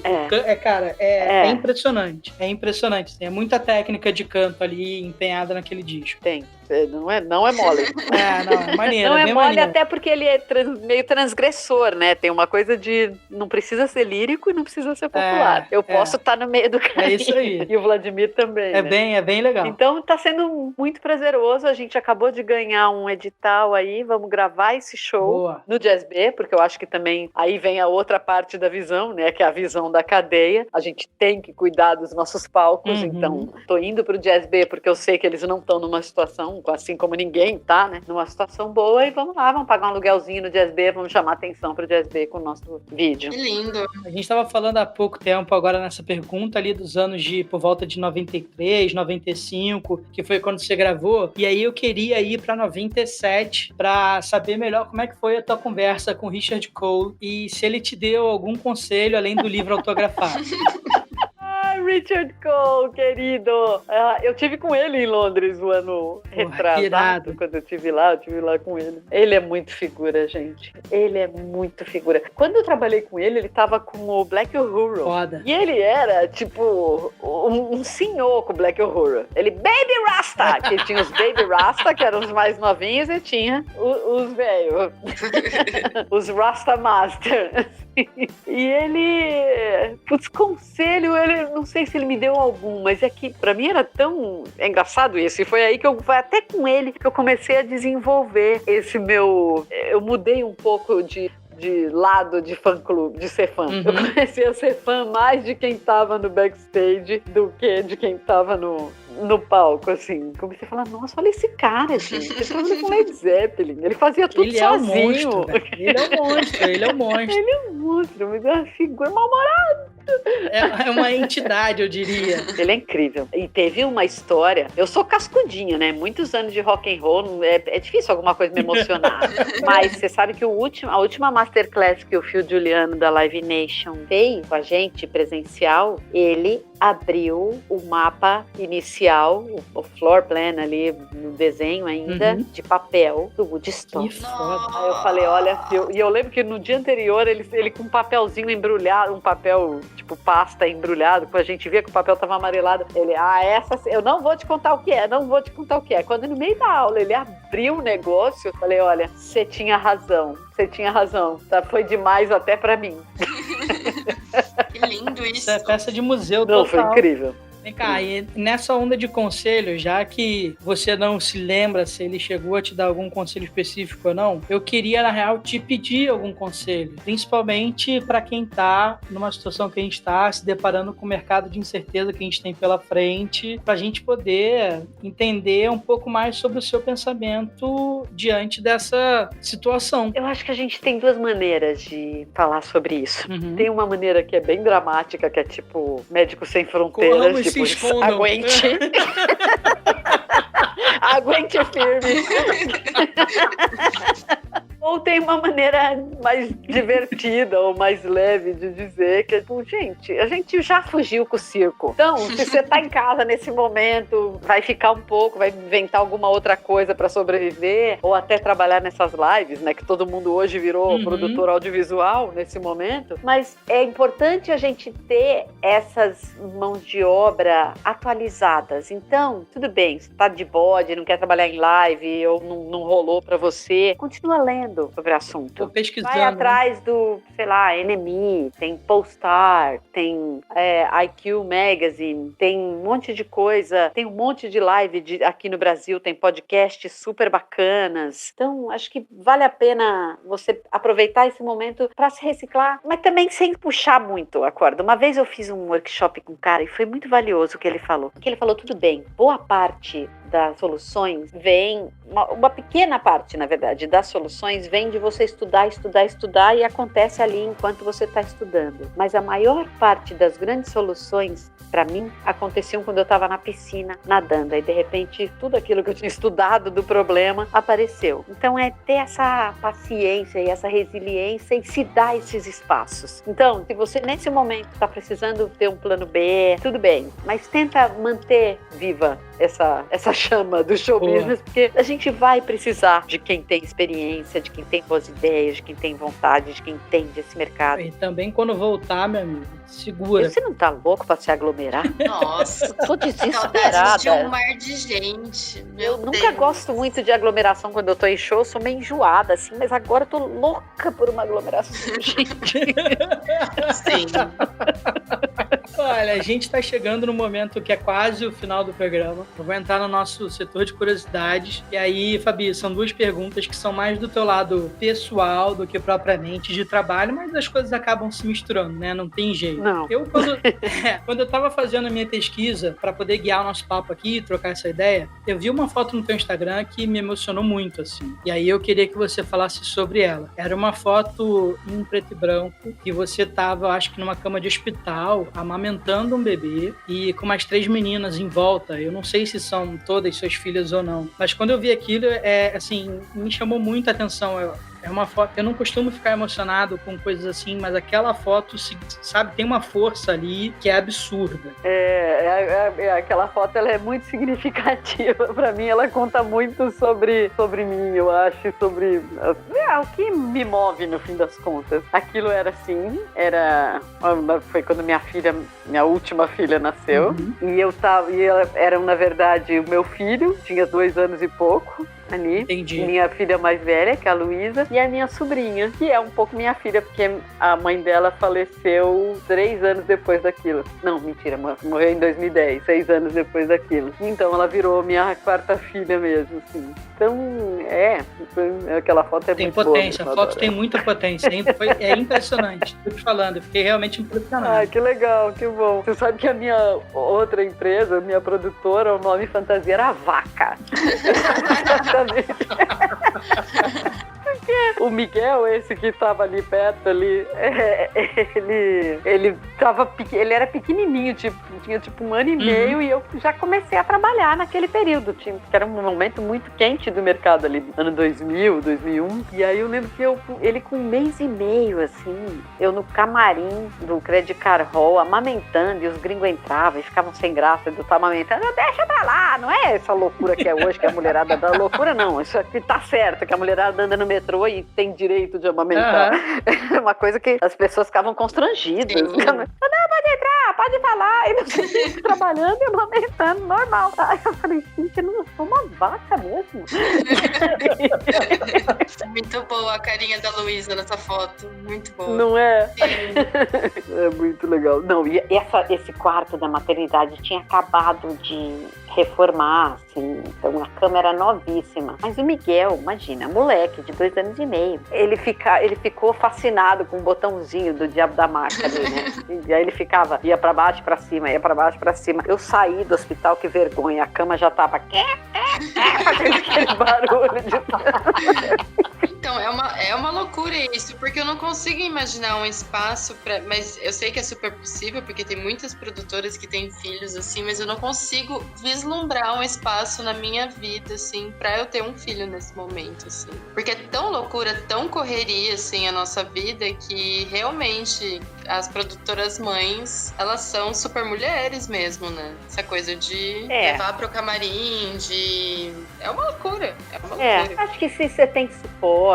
É impressionante. É impressionante. Tem muita técnica de canto ali empenhada naquele disco. Tem. Não é mole. É maneiro. Não é mole maneiro. até porque ele é meio transgressor, né? Tem uma coisa de não precisa ser lírico e não precisa ser popular. Eu posso estar no meio do caminho. É isso aí. E o Vladimir também, É bem legal. Então tá sendo muito prazeroso. A gente acabou de ganhar um edital aí, vamos gravar esse show no Jazz B, porque eu acho que também aí vem a outra parte da visão, né? Que é a visão da cadeia. A gente tem que cuidar dos nossos palcos, então tô indo pro Jazz B porque eu sei que eles não estão numa situação tão, assim como ninguém tá, né, numa situação boa, e vamos lá, vamos pagar um aluguelzinho no Jazz B, vamos chamar atenção pro Jazz B com o nosso vídeo. Que lindo. A gente estava falando há pouco tempo agora nessa pergunta ali dos anos por volta de 93, 95, que foi quando você gravou, e aí eu queria ir para 97 para saber melhor como é que foi a tua conversa com o Richard Cole e se ele te deu algum conselho além do livro autografado. Richard Cole, querido. Eu tive com ele em Londres o ano retrasado. Quando eu tive lá com ele. Ele é muito figura, gente. Ele é muito figura. Quando eu trabalhei com ele, ele tava com o Black Uhuru. Foda. E ele era, tipo, um senhor com o Black Uhuru. Ele, Baby Rasta! Que tinha os Baby Rasta, que eram os mais novinhos, e tinha os velhos. Os Rasta Master. E ele, putz, conselho, ele, não sei se ele me deu algum, mas é que pra mim era tão engraçado isso, e foi aí que foi até com ele que eu comecei a desenvolver esse meu, eu mudei um pouco de lado de fã-clube, de ser fã. Eu comecei a ser fã mais de quem tava no backstage do que de quem tava no palco, assim. Comecei a falar, nossa, olha esse cara, gente. Ele tava com Led Zeppelin. Ele fazia tudo sozinho. Ele é um monstro. Ele é um monstro, mas é uma figura mal-humorada. É uma entidade, eu diria. Ele é incrível. E teve uma história, eu sou cascudinha, né? Muitos anos de rock and roll, é difícil alguma coisa me emocionar. Mas você sabe que a última masterclass que o Phil Giuliano da Live Nation fez com a gente, presencial, ele abriu o mapa inicial, o floor plan ali, no desenho ainda, de papel do Woodstock. Que foda. Aí eu falei, olha, Phil, e eu lembro que no dia anterior ele com um papelzinho embrulhado, um papel tipo pasta embrulhado, que a gente via que o papel tava amarelado. Ele, eu não vou te contar o que é, Quando no meio da aula ele abriu o negócio, eu falei, olha, você tinha razão, tá? Foi demais até pra mim. Que lindo isso. Isso é peça de museu total. Não, foi incrível. Vem cá, e nessa onda de conselho, já que você não se lembra se ele chegou a te dar algum conselho específico ou não, eu queria, na real, te pedir algum conselho, principalmente para quem tá numa situação que a gente tá, se deparando com o mercado de incerteza que a gente tem pela frente, pra gente poder entender um pouco mais sobre o seu pensamento diante dessa situação. Eu acho que a gente tem duas maneiras de falar sobre isso. Tem uma maneira que é bem dramática, que é tipo Médicos Sem Fronteiras, aguente. Aguente firme. Ou tem uma maneira mais divertida ou mais leve de dizer que, gente, a gente já fugiu com o circo. Então, se você tá em casa nesse momento, vai ficar um pouco, vai inventar alguma outra coisa para sobreviver, ou até trabalhar nessas lives, né, que todo mundo hoje virou produtor audiovisual nesse momento. Mas é importante a gente ter essas mãos de obra atualizadas. Então, tudo bem, você tá de bode, não quer trabalhar em live, ou não rolou para você, continua lendo sobre o assunto. Tô pesquisando. Vai atrás do, sei lá, NME, tem Polestar, tem IQ Magazine, tem um monte de coisa, tem um monte de live aqui no Brasil, tem podcasts super bacanas. Então, acho que vale a pena você aproveitar esse momento para se reciclar, mas também sem puxar muito a corda. Uma vez eu fiz um workshop com um cara e foi muito valioso o que ele falou. Porque ele falou, tudo bem, boa parte das soluções vem, uma pequena parte, na verdade, das soluções vem de você estudar e acontece ali enquanto você está estudando. Mas a maior parte das grandes soluções, para mim, aconteciam quando eu estava na piscina, nadando. Aí, de repente, tudo aquilo que eu tinha estudado do problema apareceu. Então, é ter essa paciência e essa resiliência e se dar esses espaços. Então, se você, nesse momento, está precisando ter um plano B, tudo bem. Mas tenta manter viva essa chama do show business, porque a gente vai precisar de quem tem experiência, de quem tem boas ideias, de quem tem vontade, de quem entende esse mercado. E também quando voltar, meu amigo, segura. Você não tá louco pra se aglomerar? Nossa, tô desesperada. De um mar de gente. Eu nunca gosto muito de aglomeração quando eu tô em show, sou meio enjoada, assim, mas agora eu tô louca por uma aglomeração, gente. Sim. Olha, Olha, a gente está chegando no momento que é quase o final do programa. Eu vou entrar no nosso setor de curiosidades. E aí, Fabi, são duas perguntas que são mais do teu lado pessoal do que propriamente de trabalho, mas as coisas acabam se misturando, né? Não tem jeito. Não. Eu, quando eu tava fazendo a minha pesquisa para poder guiar o nosso papo aqui, trocar essa ideia, eu vi uma foto no teu Instagram que me emocionou muito, assim. E aí eu queria que você falasse sobre ela. Era uma foto em preto e branco que você tava, acho que numa cama de hospital, amamentando um bebê e com umas 3 meninas em volta. Eu não sei se são todas suas filhas ou não, mas quando eu vi aquilo, assim, me chamou muito a atenção. É uma foto. Eu não costumo ficar emocionado com coisas assim, mas aquela foto, sabe, tem uma força ali que é absurda. Aquela foto, ela é muito significativa. Pra mim, ela conta muito sobre mim, eu acho, sobre o que me move no fim das contas. Aquilo era assim, foi quando minha última filha nasceu. Uhum. E ela era, na verdade, o meu filho, tinha 2 anos e pouco. Ali. Entendi. Minha filha mais velha, que é a Luísa, e a minha sobrinha, que é um pouco minha filha, porque a mãe dela faleceu 3 anos depois daquilo. Não, mentira, morreu em 2010, 6 anos depois daquilo. Então ela virou minha 4ª filha mesmo, assim. Então, aquela foto é tem muito potência, boa. A foto tem muita potência, é impressionante. Tô te falando, eu fiquei realmente impressionado. Ai, que legal, que bom. Você sabe que a minha outra empresa, minha produtora, o nome fantasia era a Vaca. O Miguel, esse que tava ali perto ali, ele era pequenininho, tinha 1 ano e meio, e eu já comecei a trabalhar naquele período, que era um momento muito quente do mercado ali, ano 2000, 2001, e aí eu lembro que ele com 1 mês e meio, assim, eu no camarim do Credit Card Hall, amamentando, e os gringos entravam e ficavam sem graça de eu estar amamentando, deixa pra lá, não é essa loucura que é hoje, que a mulherada dá loucura, não, isso aqui tá certo, que a mulherada anda no metrô e tem direito de amamentar. É uma coisa que as pessoas ficavam constrangidas. Não, pode entrar, pode falar. E não sei, trabalhando e amamentando, normal. Aí eu falei, gente, eu não sou uma vaca mesmo. Muito boa a carinha da Luísa nessa foto. Muito boa. Não é? É muito legal. Não, e esse quarto da maternidade tinha acabado de reformar, assim, então a cama era novíssima. Mas o Miguel, imagina, moleque de 2 anos e meio, ele ficou fascinado com o botãozinho do Diabo da Marca ali, né? E aí ele ia pra baixo, pra cima, ia pra baixo, pra cima. Eu saí do hospital, que vergonha, a cama já tava fazendo aquele barulho de... Então, é uma loucura isso, porque eu não consigo imaginar um espaço mas eu sei que é super possível, porque tem muitas produtoras que têm filhos, assim, mas eu não consigo vislumbrar um espaço na minha vida, assim, pra eu ter um filho nesse momento, assim. Porque é tão loucura, tão correria, assim, a nossa vida, que realmente as produtoras mães, elas são super mulheres mesmo, né? Essa coisa de levar pro camarim, é uma loucura, acho que se você tem suporte,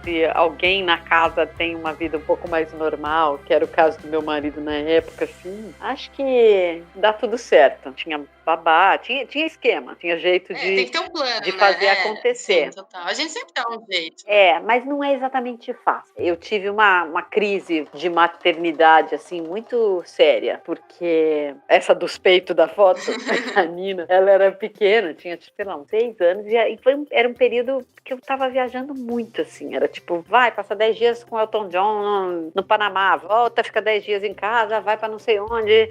se alguém na casa tem uma vida um pouco mais normal, que era o caso do meu marido na época, assim, acho que dá tudo certo. Tinha babá, tinha esquema, tinha jeito tem que ter um plano, de fazer acontecer. Sim, total. A gente sempre dá um jeito. Mas não é exatamente fácil. Eu tive uma crise de maternidade, assim, muito séria, porque essa dos peitos da foto, a Nina, ela era pequena, tinha, sei lá, uns 6 anos, e era um período que eu tava viajando muito, assim, era tipo, vai, passa 10 dias com Elton John no Panamá, volta, fica 10 dias em casa, vai pra não sei onde,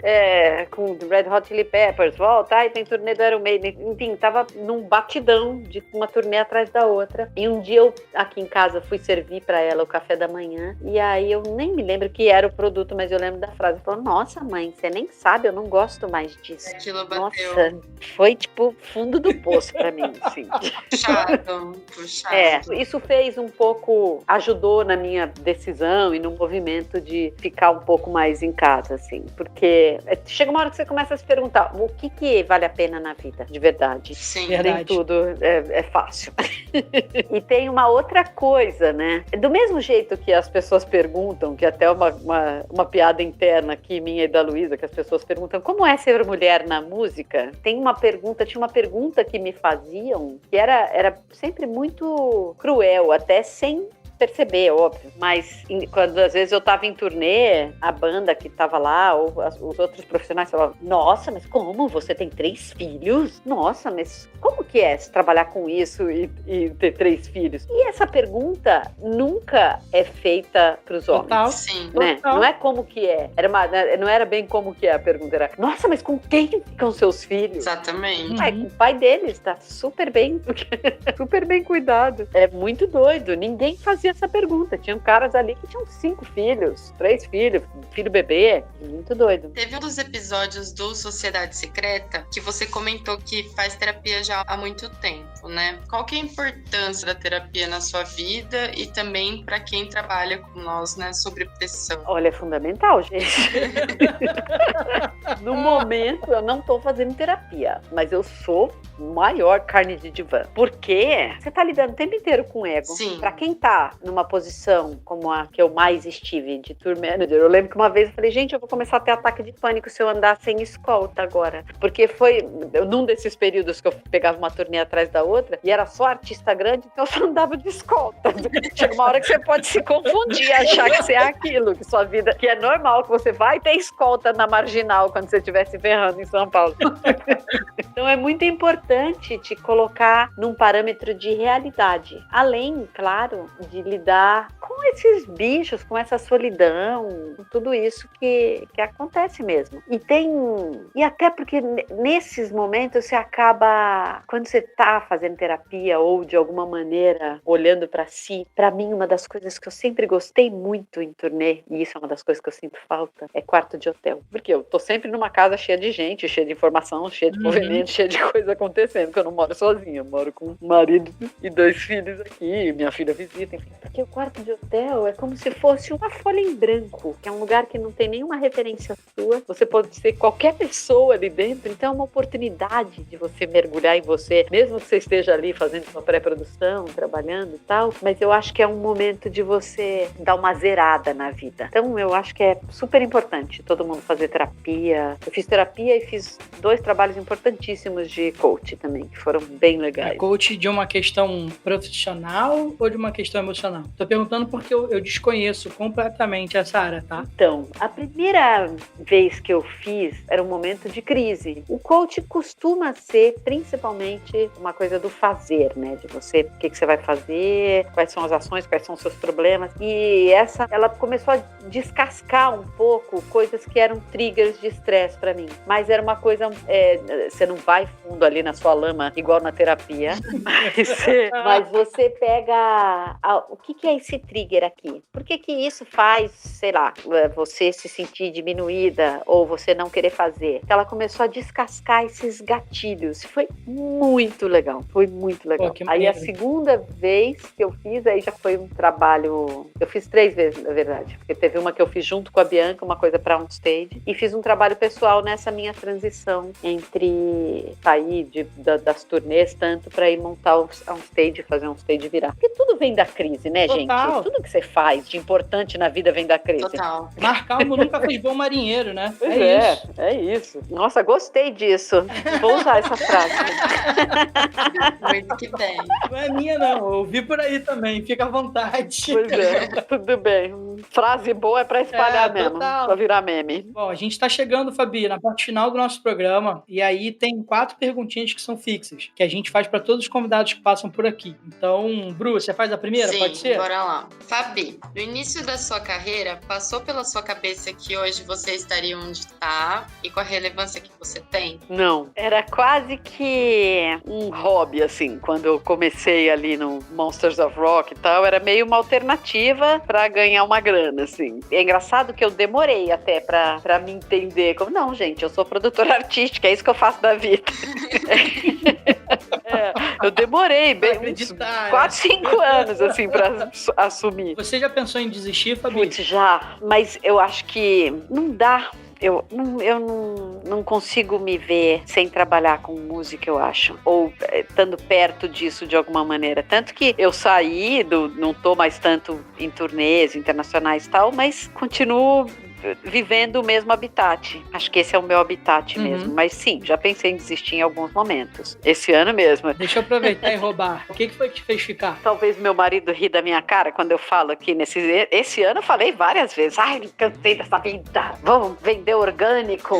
com Red Hot Chili Peppers, volta, aí tem turnê do Iron Maiden, enfim, tava num batidão de uma turnê atrás da outra, e um dia eu, aqui em casa, fui servir pra ela o café da manhã, e aí eu nem me lembro que era o produto, mas eu lembro da frase, ela falou, nossa mãe, você nem sabe, eu não gosto mais disso. Aquilo bateu. Nossa, foi tipo fundo do poço pra mim, assim. Puxado. Isso fez um pouco, ajudou na minha decisão e no movimento de ficar um pouco mais em casa, assim, porque chega uma hora que você começa a se perguntar, o que vale a pena na vida, de verdade? Sim, verdade. Nem tudo é fácil. E tem uma outra coisa, né? Do mesmo jeito que as pessoas perguntam, que até uma piada interna aqui, minha e da Luísa, que as pessoas perguntam, como é ser mulher na música? Tinha uma pergunta que me faziam, que era sempre muito cruel, até sem perceber, óbvio. Mas quando às vezes eu tava em turnê, a banda que tava lá, ou os outros profissionais falavam, nossa, mas como? Você tem 3 filhos? Nossa, mas como que é se trabalhar com isso e ter 3 filhos? E essa pergunta nunca é feita pros homens. Total. Sim. Né? Total. Não é como que é. Não era bem como que é a pergunta. Era, nossa, mas com quem ficam seus filhos? Exatamente. Com o pai deles, tá super bem cuidado. É muito doido. Ninguém fazia essa pergunta. Tinham caras ali que tinham 5 filhos, 3 filhos, filho bebê. Muito doido. Teve um dos episódios do Sociedade Secreta que você comentou que faz terapia já há muito tempo, né? Qual que é a importância da terapia na sua vida e também para quem trabalha com nós, né, sobre pressão? Olha, é fundamental, gente. No momento, eu não tô fazendo terapia, mas eu sou maior carne de divã. Porque você tá lidando o tempo inteiro com ego. Sim. Pra quem tá numa posição como a que eu mais estive de tour manager, eu lembro que uma vez eu falei, gente, eu vou começar a ter ataque de pânico se eu andar sem escolta agora. Porque foi num desses períodos que eu pegava uma turnê atrás da outra e era só artista grande, então eu só andava de escolta. Chega uma hora que você pode se confundir, achar que você é aquilo, que sua vida, que é normal, que você vai ter escolta na Marginal quando você estiver se ferrando em São Paulo. Então é muito importante te colocar num parâmetro de realidade. Além, claro, de lidar com esses bichos, com essa solidão, com tudo isso que acontece mesmo. E até porque nesses momentos você acaba, quando você tá fazendo terapia ou de alguma maneira olhando pra si, pra mim uma das coisas que eu sempre gostei muito em turnê, e isso é uma das coisas que eu sinto falta, é quarto de hotel. Porque eu tô sempre numa casa cheia de gente, cheia de informação, cheia de movimento, cheia de coisa acontecendo, porque eu não moro sozinha, eu moro com um marido e 2 filhos aqui, minha filha visita, enfim. Porque o quarto de hotel é como se fosse uma folha em branco, que é um lugar que não tem nenhuma referência sua, você pode ser qualquer pessoa ali dentro, então é uma oportunidade de você mergulhar em você, mesmo que você esteja ali fazendo uma pré-produção, trabalhando e tal, mas eu acho que é um momento de você dar uma zerada na vida. Então eu acho que é super importante todo mundo fazer terapia. Eu fiz terapia e fiz 2 trabalhos importantíssimos de coach também, que foram bem legais. É coach de uma questão profissional ou de uma questão emocional? Tô perguntando porque eu desconheço completamente essa área, tá? Então, a primeira vez que eu fiz era um momento de crise. O coach costuma ser principalmente uma coisa do fazer, né? De você, o que você vai fazer, quais são as ações, quais são os seus problemas. E ela começou a descascar um pouco coisas que eram triggers de estresse pra mim. Mas era uma coisa, você não vai fundo ali na sua lama, igual na terapia, mas você pega o que é esse trigger aqui? Por que isso faz, sei lá, você se sentir diminuída ou você não querer fazer? Então ela começou a descascar esses gatilhos. Foi muito legal, foi muito legal. Pô, aí a segunda vez que eu fiz, aí já foi um trabalho, eu fiz 3 vezes, na verdade, porque teve uma que eu fiz junto com a Bianca, uma coisa para um stage, e fiz um trabalho pessoal nessa minha transição entre sair das turnês, tanto para ir montar um stage, fazer um stage virar. Porque tudo vem da crise, né, Total. gente? Tudo que você faz de importante na vida vem da crise. Total. Mar calmo nunca fez bom marinheiro, né? Pois Isso. é isso. Nossa, gostei disso. Vou usar essa frase. Muito que bem. Não é minha, não. Eu ouvi por aí também. Fica à vontade. Pois é, tudo bem. Frase boa é pra espalhar mesmo, total. pra virar meme. Bom, a gente tá chegando, Fabi, na parte final do nosso programa. E aí tem 4 perguntinhas que são fixas, que a gente faz para todos os convidados que passam por aqui. Então, Bru, você faz a primeira? Sim, pode ser? bora lá. Fabi, no início da sua carreira, passou pela sua cabeça que hoje você estaria onde está e com a relevância que você tem? Não, era quase que um hobby, assim, quando eu comecei ali no Monsters of Rock e tal, era meio uma alternativa pra ganhar uma grana, assim. É engraçado que eu demorei até pra me entender como, não, gente, eu sou produtora artística, é isso que eu faço da vida. Eu demorei bem uns 4, 5 anos, assim, pra assumir. Você já pensou em desistir, Fabi? Putz, já, mas eu acho que não dá. Eu não consigo me ver sem trabalhar com música, eu acho. Ou estando perto disso de alguma maneira. Tanto que eu saí, não tô mais tanto em turnês internacionais e tal, mas continuo vivendo o mesmo habitat. Acho que esse é o meu habitat mesmo. Mas sim, já pensei em desistir em alguns momentos. Esse ano mesmo. Deixa eu aproveitar e roubar. O que foi que te fez ficar? Talvez meu marido ri da minha cara quando eu falo aqui esse ano eu falei várias vezes. Ai, cansei dessa vida. Vamos vender orgânico.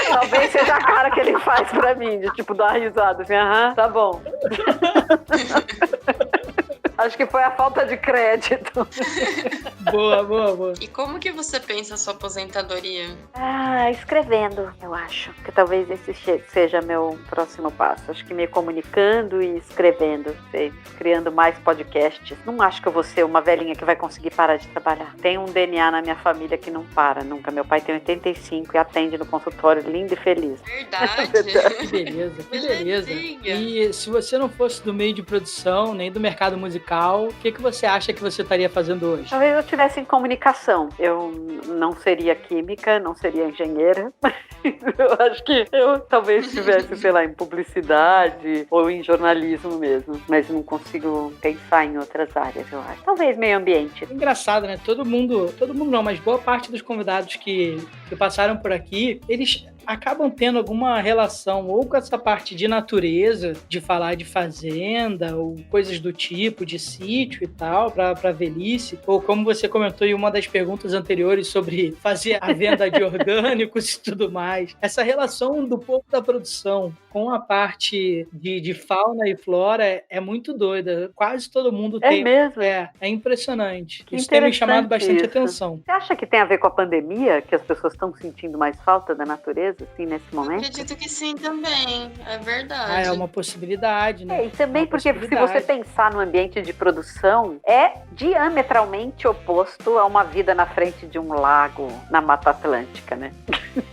Talvez seja a cara que ele faz pra mim, de tipo dar uma risada. Assim, aham, tá bom. Acho que foi a falta de crédito. Boa. E como que você pensa a sua aposentadoria? Escrevendo, eu acho. Que talvez esse seja meu próximo passo. Acho que me comunicando e escrevendo. Criando mais podcasts. Não acho que eu vou ser uma velhinha que vai conseguir parar de trabalhar. Tem um DNA na minha família que não para nunca. Meu pai tem 85 e atende no consultório lindo e feliz. Verdade. Que beleza. E se você não fosse do meio de produção, nem do mercado musical, o que você acha que você estaria fazendo hoje? Talvez eu estivesse em comunicação. Eu não seria química, não seria engenheira. Eu acho que eu talvez estivesse, sei lá, em publicidade ou em jornalismo mesmo. Mas não consigo pensar em outras áreas, eu acho. Talvez meio ambiente. Engraçado, né? Todo mundo não, mas boa parte dos convidados que passaram por aqui, eles acabam tendo alguma relação ou com essa parte de natureza, de falar de fazenda ou coisas do tipo, de sítio e tal, pra velhice, ou como você comentou em uma das perguntas anteriores sobre fazer a venda de orgânicos e tudo mais. Essa relação do povo da produção com a parte de fauna e flora é muito doida. Quase todo mundo tem. É mesmo? É impressionante. Que isso tem me chamado interessante bastante isso. atenção. Você acha que tem a ver com a pandemia, que as pessoas estão sentindo mais falta da natureza, assim, nesse momento? Acredito que sim também, é verdade. É uma possibilidade, né? E também porque se você pensar no ambiente de produção, é diametralmente oposto a uma vida na frente de um lago na Mata Atlântica, né?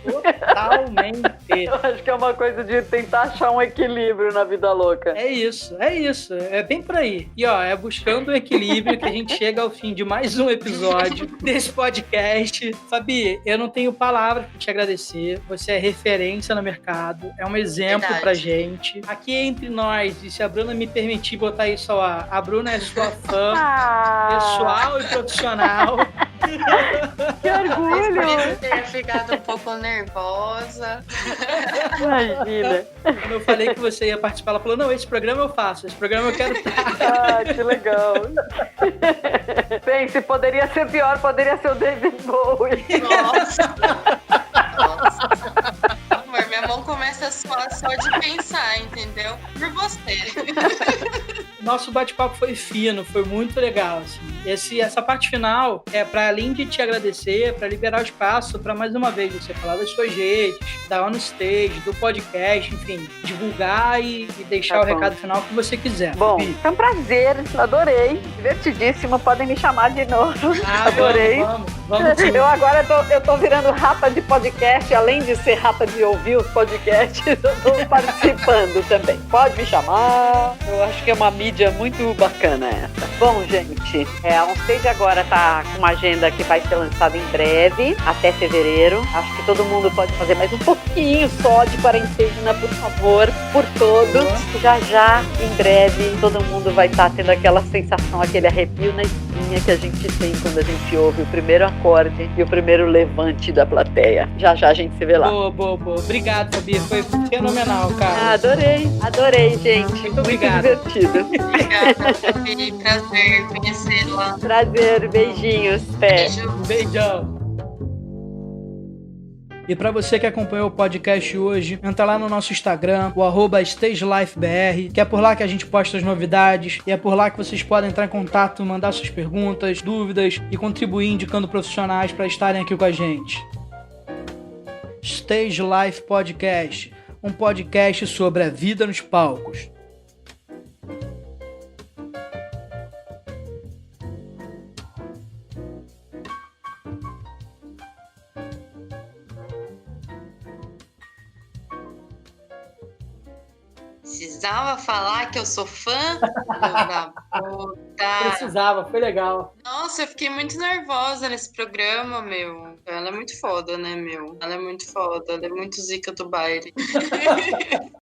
Totalmente. Eu acho que é uma coisa de tentar achar um equilíbrio na vida louca. É isso. É bem por aí. E ó, é buscando o equilíbrio que a gente chega ao fim de mais um episódio desse podcast. Fabi, eu não tenho palavras para te agradecer. Você é referência no mercado, é um exemplo pra gente. Aqui entre nós, e se a Bruna me permitir botar isso ao ar, a Bruna é sua fã pessoal e profissional. Que orgulho! Eu teria ficado um pouco nervosa. Imagina. Quando eu falei que você ia participar, ela falou, não, esse programa eu faço, esse programa eu quero estar. Que legal. Pense, poderia ser pior, poderia ser o David Bowie. Nossa. Amor, minha mão começa a suar só de pensar, entendeu? Por você. Nosso bate-papo foi fino, foi muito legal, assim. Essa parte final é para, além de te agradecer, para liberar o espaço para mais uma vez você falar das suas redes, da On Stage, do podcast, enfim, divulgar e deixar o recado final que você quiser. Bom, foi um prazer, adorei, divertidíssimo, podem me chamar de novo. Adorei. Vamos sim. Eu agora eu tô virando rata de podcast, além de ser rata de ouvir os podcasts, eu tô participando também. Pode me chamar, eu acho que é uma mídia muito bacana essa. Bom, gente, a On Stage agora tá com uma agenda que vai ser lançada em breve, até fevereiro. Acho que todo mundo pode fazer mais um pouquinho só de quarentena, por favor, por todos. Já, em breve, todo mundo vai estar tendo aquela sensação, aquele arrepio na espinha que a gente tem quando a gente ouve o primeiro acorde e o primeiro levante da plateia. Já a gente se vê lá. Boa. Obrigado, Fabi. Foi fenomenal, cara. Adorei, gente. Muito obrigado. Divertido. Obrigada, Fabi. Prazer conhecê-la. Prazer, beijinhos. Beijão. E para você que acompanhou o podcast hoje, entra lá no nosso Instagram, o @StageLifeBR, que é por lá que a gente posta as novidades, e é por lá que vocês podem entrar em contato, mandar suas perguntas, dúvidas e contribuir indicando profissionais para estarem aqui com a gente. Stage Life Podcast, um podcast sobre a vida nos palcos. Precisava falar que eu sou fã da puta. Precisava, foi legal. Nossa, eu fiquei muito nervosa nesse programa, meu. Ela é muito foda, né, meu? Ela é muito foda, ela é muito zica do baile.